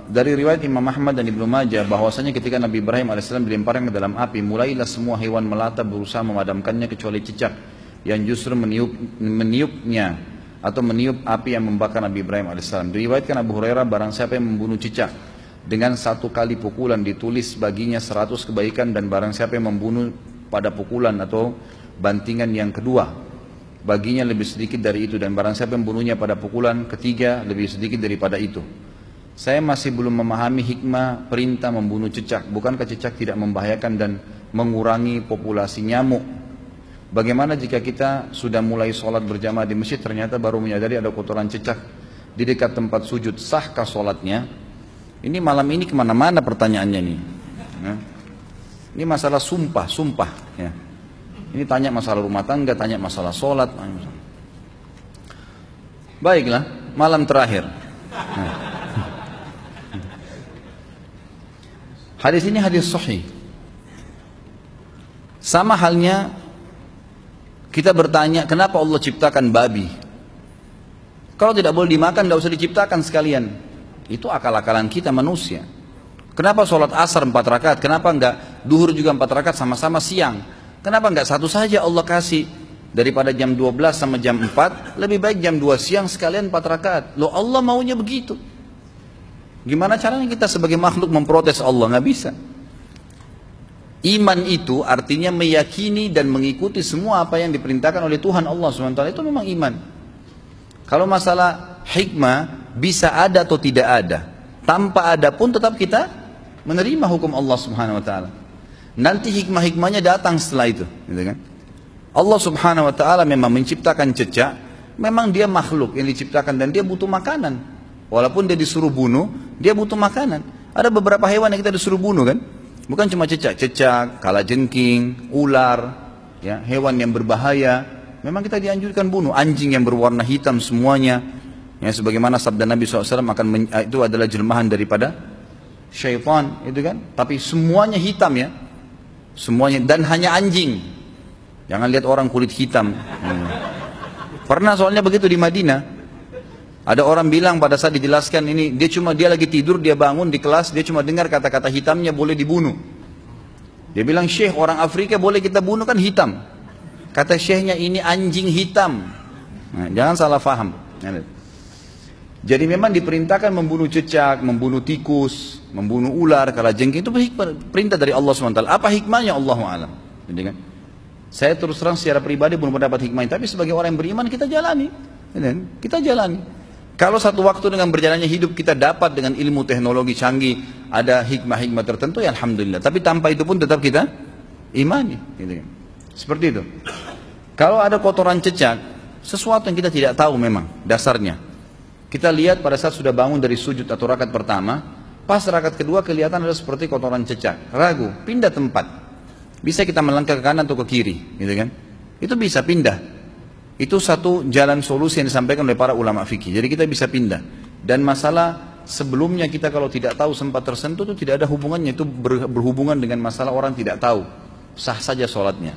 Dari riwayat Imam Ahmad dan Ibnu Majah bahwasanya ketika Nabi Ibrahim alaihissalam dilemparkan ke dalam api, mulailah semua hewan melata berusaha memadamkannya kecuali cicak yang justru meniupnya atau meniup api yang membakar Nabi Ibrahim alaihissalam. Diriwayatkan Abu Hurairah, barang siapa yang membunuh cicak dengan 1 kali pukulan ditulis baginya 100 kebaikan, dan barang siapa yang membunuh pada pukulan atau bantingan yang kedua baginya lebih sedikit dari itu, dan barang siapa yang membunuhnya pada pukulan ketiga lebih sedikit daripada itu. Saya masih belum memahami hikmah perintah membunuh cicak. Bukankah cicak tidak membahayakan dan mengurangi populasi nyamuk? Bagaimana jika kita sudah mulai sholat berjamaah di masjid, ternyata baru menyadari ada kotoran cicak di dekat tempat sujud, sahkah sholatnya? Ini malam ini kemana-mana pertanyaannya nih. Ini masalah sumpah. Ya. Ini tanya masalah rumah tangga, tanya masalah sholat. Baiklah, malam terakhir. Hadis ini hadis sahih. Sama halnya kita bertanya, kenapa Allah ciptakan babi? Kalau tidak boleh dimakan, tidak usah diciptakan sekalian. Itu akal-akalan kita manusia. Kenapa sholat asar 4 rakaat? Kenapa enggak duhur juga 4 rakaat sama-sama siang? Kenapa enggak satu saja Allah kasih? Daripada jam 12 sama jam 4, lebih baik jam 2 siang sekalian 4 rakaat. Loh, Allah maunya begitu. Gimana caranya kita sebagai makhluk memprotes Allah? Nggak bisa. Iman itu artinya meyakini dan mengikuti semua apa yang diperintahkan oleh Tuhan Allah SWT. Itu memang iman. Kalau masalah hikmah, bisa ada atau tidak ada. Tanpa ada pun tetap kita menerima hukum Allah Subhanahu Wa Taala. Nanti hikmah-hikmahnya datang setelah itu, gitu kan? Allah Subhanahu Wa Taala memang menciptakan cicak. Memang dia makhluk yang diciptakan dan dia butuh makanan. Walaupun dia disuruh bunuh, dia butuh makanan. Ada beberapa hewan yang kita disuruh bunuh kan? Bukan cuma cicak, kalajengking, ular, ya, hewan yang berbahaya. Memang kita dianjurkan bunuh. Anjing yang berwarna hitam semuanya. Ya, sebagaimana sabda Nabi SAW itu adalah jelmahan daripada syaitan, itu kan? Tapi semuanya hitam ya. Semuanya, dan hanya anjing. Jangan lihat orang kulit hitam. Pernah soalnya begitu di Madinah. Ada orang bilang pada saat dijelaskan ini, dia lagi tidur, dia bangun di kelas, dia cuma dengar kata-kata hitamnya boleh dibunuh. Dia bilang, Syekh, orang Afrika boleh kita bunuh kan hitam. Kata Syekhnya, ini anjing hitam. Nah, jangan salah faham. Jadi memang diperintahkan membunuh cicak, membunuh tikus, membunuh ular, kalajengking, itu perintah dari Allah SWT. Apa hikmahnya? Allahu a'lam. Jadi kan, saya terus terang secara pribadi belum mendapat hikmahnya, tapi sebagai orang yang beriman kita jalani. Kita jalani. Kalau satu waktu dengan berjalannya hidup kita dapat dengan ilmu teknologi canggih, ada hikmah-hikmah tertentu, ya alhamdulillah. Tapi tanpa itu pun tetap kita imani. Gitu. Seperti itu. Kalau ada kotoran cicak, sesuatu yang kita tidak tahu memang dasarnya. Kita lihat pada saat sudah bangun dari sujud atau rakaat pertama, pas rakaat kedua kelihatan ada seperti kotoran cicak. Ragu, pindah tempat. Bisa kita melangkah ke kanan atau ke kiri, gitu kan? Itu bisa pindah. Itu satu jalan solusi yang disampaikan oleh para ulama fikih. Jadi kita bisa pindah. Dan masalah sebelumnya kita kalau tidak tahu sempat tersentuh itu tidak ada hubungannya. Itu berhubungan dengan masalah orang tidak tahu. Sah saja sholatnya.